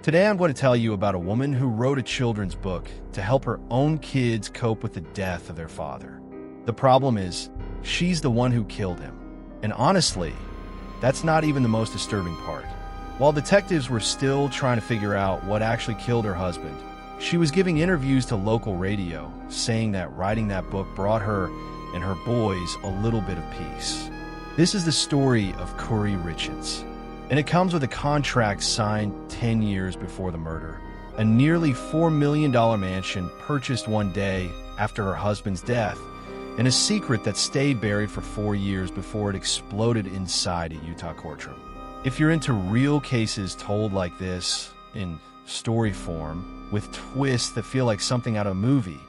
Today I'm going to tell you about a woman who wrote a children's book to help her own kids cope with the death of their father. The problem is, she's the one who killed him. And honestly, that's not even the most disturbing part. While detectives were still trying to figure out what actually killed her husband, she was giving interviews to local radio, saying that writing that book brought her and her boys a little bit of peace. This is the story of Kouri Richins, and it comes with a contract signed 10 years before the murder, a nearly $4 million mansion purchased one day after her husband's death, and a secret that stayed buried for 4 years before it exploded inside a Utah courtroom. If you're into real cases told like this, in story form, with twists that feel like something out of a movie,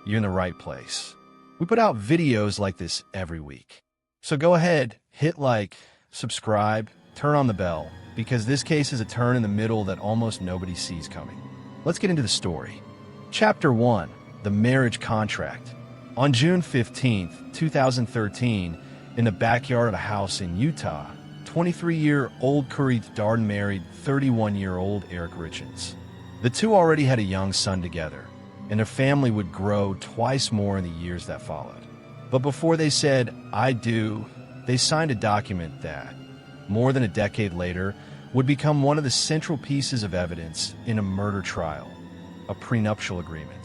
you're in the right place. We put out videos like this every week. So go ahead, hit like, subscribe, turn on the bell, because this case is a turn in the middle that almost nobody sees coming. Let's get into the story. Chapter 1, The Marriage Contract. On June 15, 2013, in the backyard of a house in Utah, 23-year-old Kouri Richins married 31-year-old Eric Richins. The two already had a young son together, and their family would grow twice more in the years that followed. But before they said, "I do," they signed a document that, more than a decade later, would become one of the central pieces of evidence in a murder trial, a prenuptial agreement.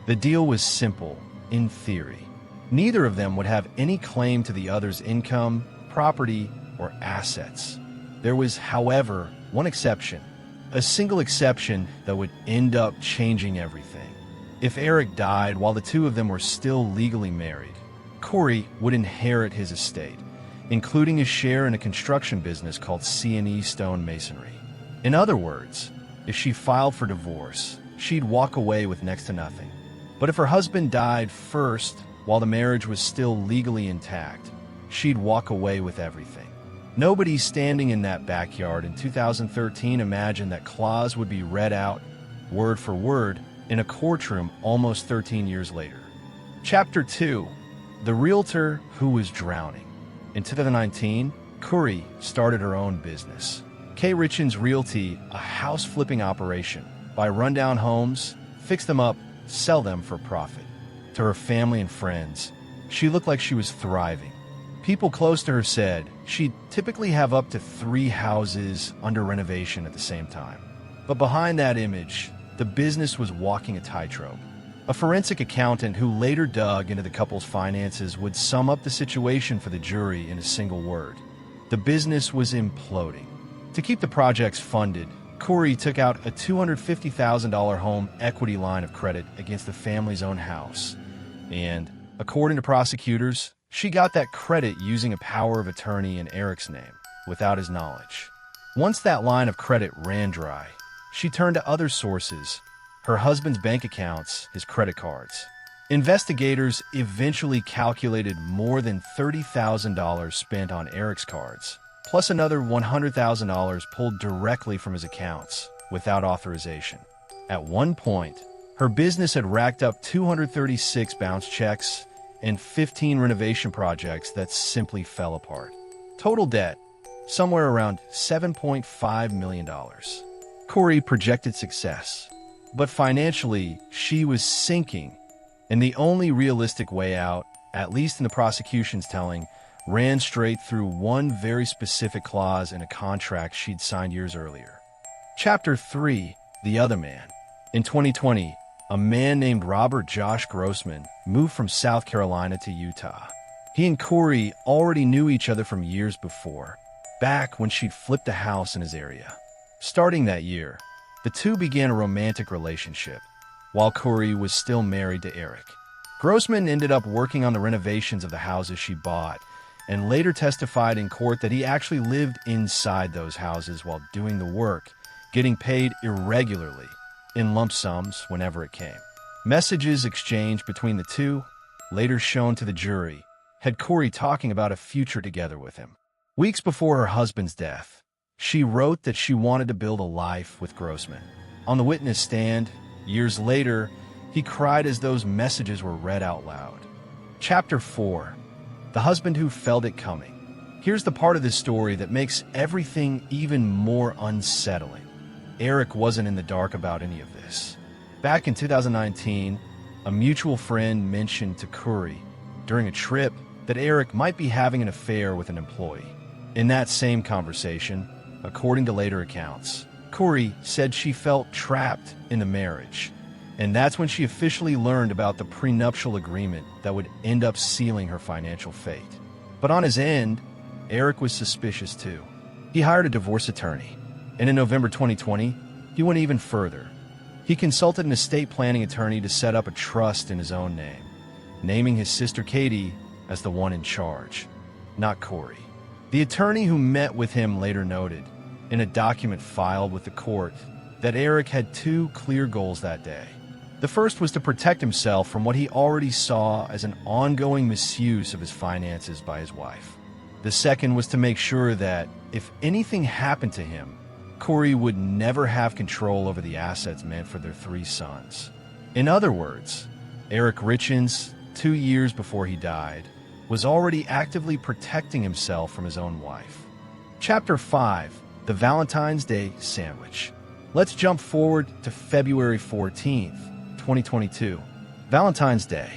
The deal was simple, in theory. Neither of them would have any claim to the other's income, property, or assets. There was, however, one exception, a single exception that would end up changing everything. If Eric died while the two of them were still legally married, Kouri would inherit his estate, including his share in a construction business called C&E Stone Masonry. In other words, if she filed for divorce, she'd walk away with next to nothing. But if her husband died first while the marriage was still legally intact, she'd walk away with everything. Nobody standing in that backyard in 2013 imagined that clause would be read out, word for word, in a courtroom almost 13 years later. Chapter 2, The Realtor Who Was Drowning. In 2019, Kouri started her own business, Kouri Richins Realty, a house-flipping operation. Buy rundown homes, fix them up, sell them for profit. To her family and friends, she looked like she was thriving. People close to her said she'd typically have up to 3 houses under renovation at the same time. But behind that image, the business was walking a tightrope. A forensic accountant who later dug into the couple's finances would sum up the situation for the jury in a single word: the business was imploding. To keep the projects funded, Kouri took out a $250,000 home equity line of credit against the family's own house. And, according to prosecutors, she got that credit using a power of attorney in Eric's name, without his knowledge. Once that line of credit ran dry, she turned to other sources: her husband's bank accounts, his credit cards. Investigators eventually calculated more than $30,000 spent on Eric's cards, plus another $100,000 pulled directly from his accounts, without authorization. At one point, her business had racked up 236 bounce checks and 15 renovation projects that simply fell apart. Total debt, somewhere around $7.5 million. Kouri projected success, but financially, she was sinking, and the only realistic way out, at least in the prosecution's telling, ran straight through one very specific clause in a contract she'd signed years earlier. Chapter 3, The Other Man. In 2020, a man named Robert Josh Grossman moved from South Carolina to Utah. He and Kouri already knew each other from years before, back when she'd flipped a house in his area. Starting that year, the two began a romantic relationship, while Kouri was still married to Eric. Grossman ended up working on the renovations of the houses she bought, and later testified in court that he actually lived inside those houses while doing the work, getting paid irregularly, in lump sums whenever it came. Messages exchanged between the two, later shown to the jury, had Kouri talking about a future together with him. Weeks before her husband's death, she wrote that she wanted to build a life with Grossman. On the witness stand, years later, he cried as those messages were read out loud. Chapter 4, The Husband Who Felt It Coming. Here's the part of this story that makes everything even more unsettling. Eric wasn't in the dark about any of this. Back in 2019, a mutual friend mentioned to Kouri during a trip that Eric might be having an affair with an employee. In that same conversation, according to later accounts, Kouri said she felt trapped in the marriage, and that's when she officially learned about the prenuptial agreement that would end up sealing her financial fate. But on his end, Eric was suspicious too. He hired a divorce attorney, and in November 2020, he went even further. He consulted an estate planning attorney to set up a trust in his own name, naming his sister Katie as the one in charge, not Kouri. The attorney who met with him later noted, in a document filed with the court, that Eric had two clear goals that day. The first was to protect himself from what he already saw as an ongoing misuse of his finances by his wife. The second was to make sure that, if anything happened to him, Kouri would never have control over the assets meant for their 3 sons. In other words, Eric Richins, 2 years before he died, was already actively protecting himself from his own wife. Chapter 5. The Valentine's Day Sandwich. Let's jump forward to February 14th, 2022. Valentine's Day.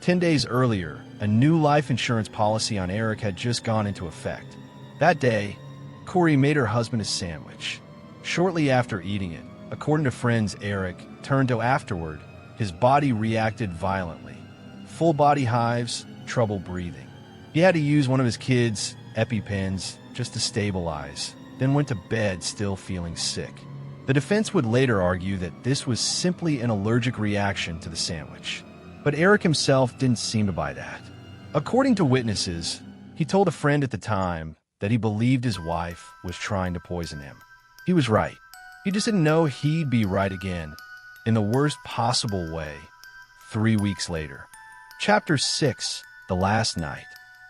10 days earlier, a new life insurance policy on Eric had just gone into effect. That day, Kouri made her husband a sandwich. Shortly after eating it, according to friends Eric turned to afterward, his body reacted violently. Full body hives, trouble breathing. He had to use one of his kids' EpiPens just to stabilize, then went to bed still feeling sick. The defense would later argue that this was simply an allergic reaction to the sandwich. But Eric himself didn't seem to buy that. According to witnesses, he told a friend at the time that he believed his wife was trying to poison him. He was right. He just didn't know he'd be right again, in the worst possible way, 3 weeks later. Chapter 6. The Last Night.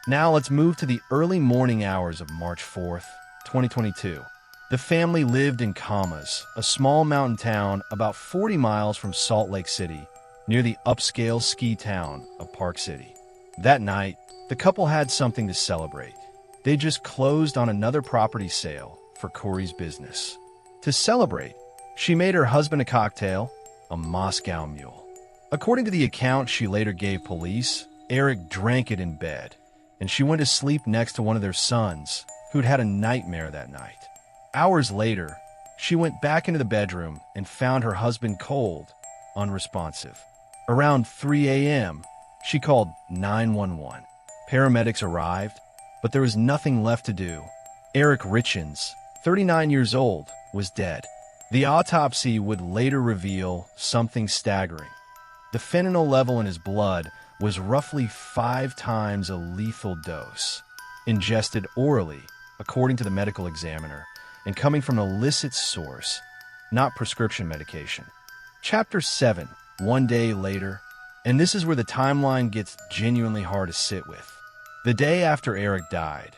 Now let's move to the early morning hours of March 4th, 2022. The family lived in Camas, a small mountain town about 40 miles from Salt Lake City, near the upscale ski town of Park City. That night, the couple had something to celebrate. They just closed on another property sale for Kouri's business. To celebrate, she made her husband a cocktail, a Moscow Mule. According to the account she later gave police, Eric drank it in bed, and she went to sleep next to one of their sons, who'd had a nightmare that night. Hours later, she went back into the bedroom and found her husband cold, unresponsive. Around 3 a.m., she called 911. Paramedics arrived, but there was nothing left to do. Eric Richins, 39 years old, was dead. The autopsy would later reveal something staggering. The fentanyl level in his blood was roughly 5 times a lethal dose, ingested orally, according to the medical examiner, and coming from an illicit source, not prescription medication. Chapter 7. 1 day later, and this is where the timeline gets genuinely hard to sit with. The day after Eric died,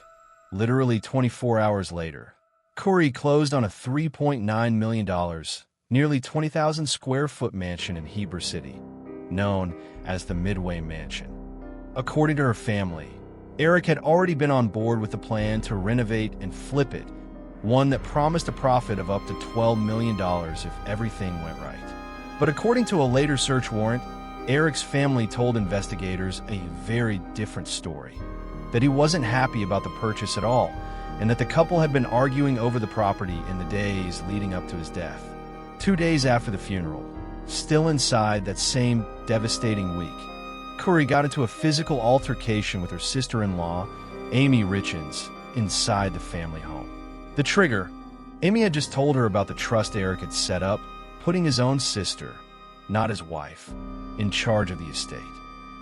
literally 24 hours later, Kouri closed on a $3.9 million, nearly 20,000 square foot mansion in Heber City, known as the Midway Mansion. According to her family, Eric had already been on board with the plan to renovate and flip it, one that promised a profit of up to $12 million if everything went right. But according to a later search warrant, Eric's family told investigators a very different story, that he wasn't happy about the purchase at all, and that the couple had been arguing over the property in the days leading up to his death. 2 days after the funeral, still inside that same devastating week, Kouri got into a physical altercation with her sister-in-law, Amy Richins, inside the family home. The trigger, Amy had just told her about the trust Eric had set up, putting his own sister, not his wife, in charge of the estate.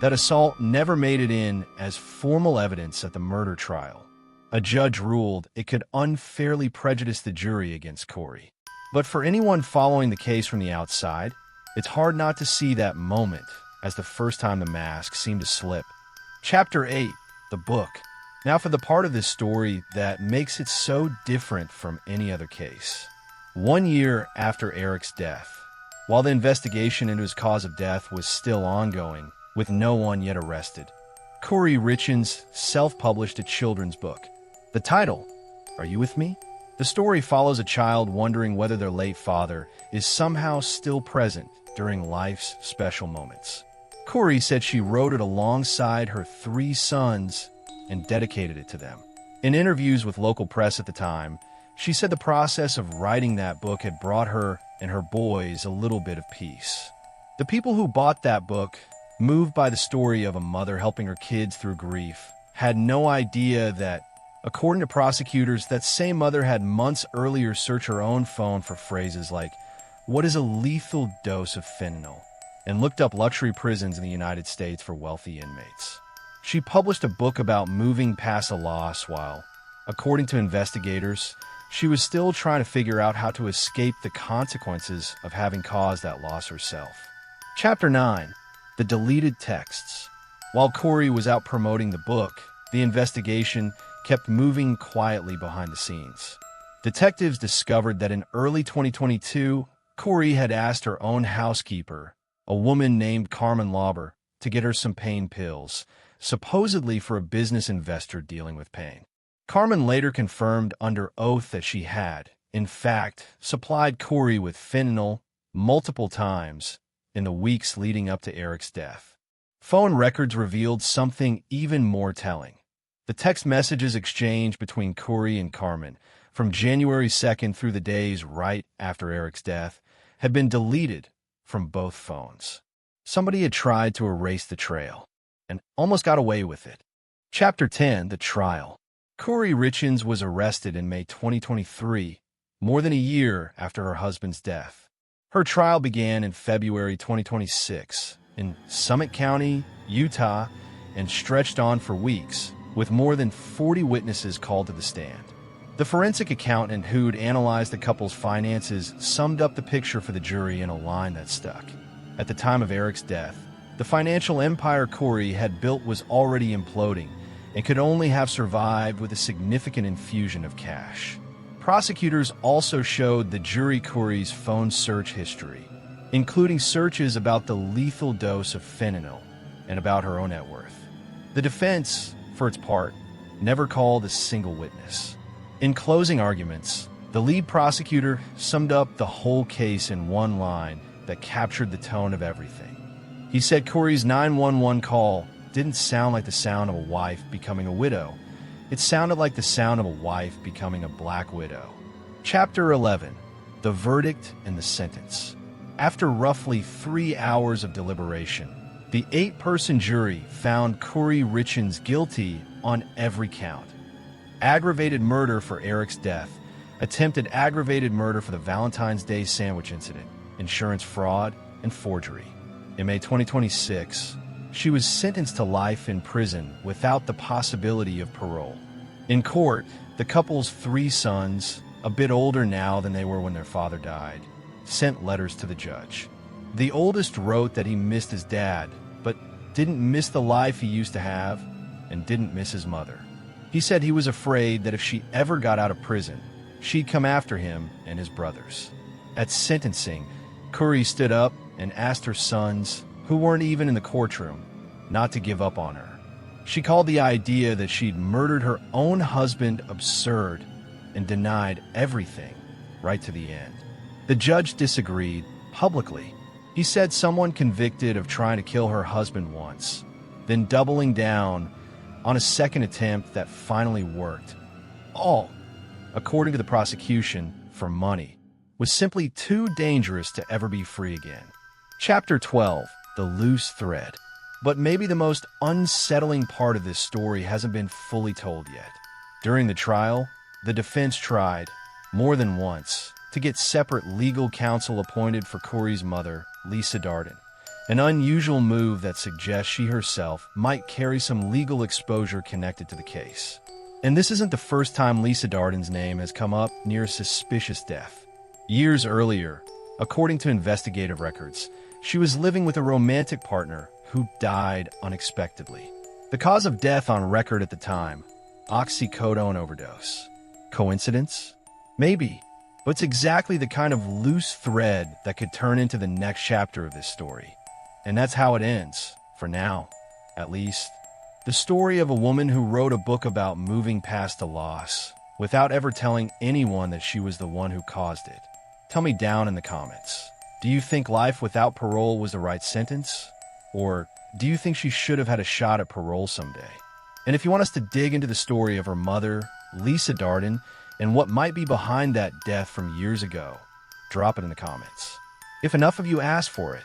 That assault never made it in as formal evidence at the murder trial. A judge ruled it could unfairly prejudice the jury against Kouri. But for anyone following the case from the outside, it's hard not to see that moment as the first time the mask seemed to slip. Chapter 8. The Book. Now for the part of this story that makes it so different from any other case. 1 year after Eric's death, while the investigation into his cause of death was still ongoing, with no one yet arrested, Kouri Richins self-published a children's book. The title, Are You With Me?, The story follows a child wondering whether their late father is somehow still present during life's special moments. Kouri said she wrote it alongside her 3 sons and dedicated it to them. In interviews with local press at the time, she said the process of writing that book had brought her and her boys a little bit of peace. The people who bought that book, moved by the story of a mother helping her kids through grief, had no idea that, according to prosecutors, that same mother had months earlier searched her own phone for phrases like, "What is a lethal dose of fentanyl?" and looked up luxury prisons in the United States for wealthy inmates. She published a book about moving past a loss while, according to investigators, she was still trying to figure out how to escape the consequences of having caused that loss herself. Chapter 9. The Deleted Texts. While Kouri was out promoting the book, the investigation kept moving quietly behind the scenes. Detectives discovered that in early 2022, Kouri had asked her own housekeeper, a woman named Carmen Lauber, to get her some pain pills, supposedly for a business investor dealing with pain. Carmen later confirmed under oath that she had, in fact, supplied Kouri with fentanyl multiple times in the weeks leading up to Eric's death. Phone records revealed something even more telling. The text messages exchanged between Kouri and Carmen from January 2nd through the days right after Eric's death had been deleted from both phones. Somebody had tried to erase the trail and almost got away with it. Chapter 10. The Trial. Kouri Richins was arrested in May 2023, more than a year after her husband's death. Her trial began in February 2026 in Summit County, Utah, and stretched on for weeks, with more than 40 witnesses called to the stand. The forensic accountant who'd analyzed the couple's finances summed up the picture for the jury in a line that stuck. At the time of Eric's death, the financial empire Kouri had built was already imploding and could only have survived with a significant infusion of cash. Prosecutors also showed the jury Kouri's phone search history, including searches about the lethal dose of fentanyl and about her own net worth. The defense, for its part, never called a single witness. In closing arguments, the lead prosecutor summed up the whole case in one line that captured the tone of everything. He said Kouri's 911 call didn't sound like the sound of a wife becoming a widow. It sounded like the sound of a wife becoming a black widow. Chapter 11. The Verdict and the Sentence. After roughly 3 hours of deliberation, the 8-person jury found Kouri Richins guilty on every count. Aggravated murder for Eric's death, attempted aggravated murder for the Valentine's Day sandwich incident, insurance fraud, and forgery. In May 2026, she was sentenced to life in prison without the possibility of parole. In court, the couple's 3 sons, a bit older now than they were when their father died, sent letters to the judge. The oldest wrote that he missed his dad, but didn't miss the life he used to have and didn't miss his mother. He said he was afraid that if she ever got out of prison, she'd come after him and his brothers. At sentencing, Kouri stood up and asked her sons, who weren't even in the courtroom, not to give up on her. She called the idea that she'd murdered her own husband absurd and denied everything right to the end. The judge disagreed publicly. He said someone convicted of trying to kill her husband once, then doubling down on a second attempt that finally worked, all, according to the prosecution, for money, was simply too dangerous to ever be free again. Chapter 12. The Loose Thread. But maybe the most unsettling part of this story hasn't been fully told yet. During the trial, the defense tried, more than once, to get separate legal counsel appointed for Kouri's mother, Lisa Darden, an unusual move that suggests she herself might carry some legal exposure connected to the case. And this isn't the first time Lisa Darden's name has come up near a suspicious death. Years earlier, according to investigative records, she was living with a romantic partner who died unexpectedly. The cause of death on record at the time, oxycodone overdose. Coincidence? Maybe. But it's exactly the kind of loose thread that could turn into the next chapter of this story. And that's how it ends, for now, at least. The story of a woman who wrote a book about moving past a loss, without ever telling anyone that she was the one who caused it? Tell me down in the comments. Do you think life without parole was the right sentence? Or do you think she should have had a shot at parole someday? And if you want us to dig into the story of her mother, Lisa Darden, and what might be behind that death from years ago, drop it in the comments. If enough of you ask for it,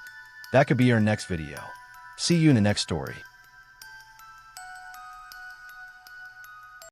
that could be our next video. See you in the next story.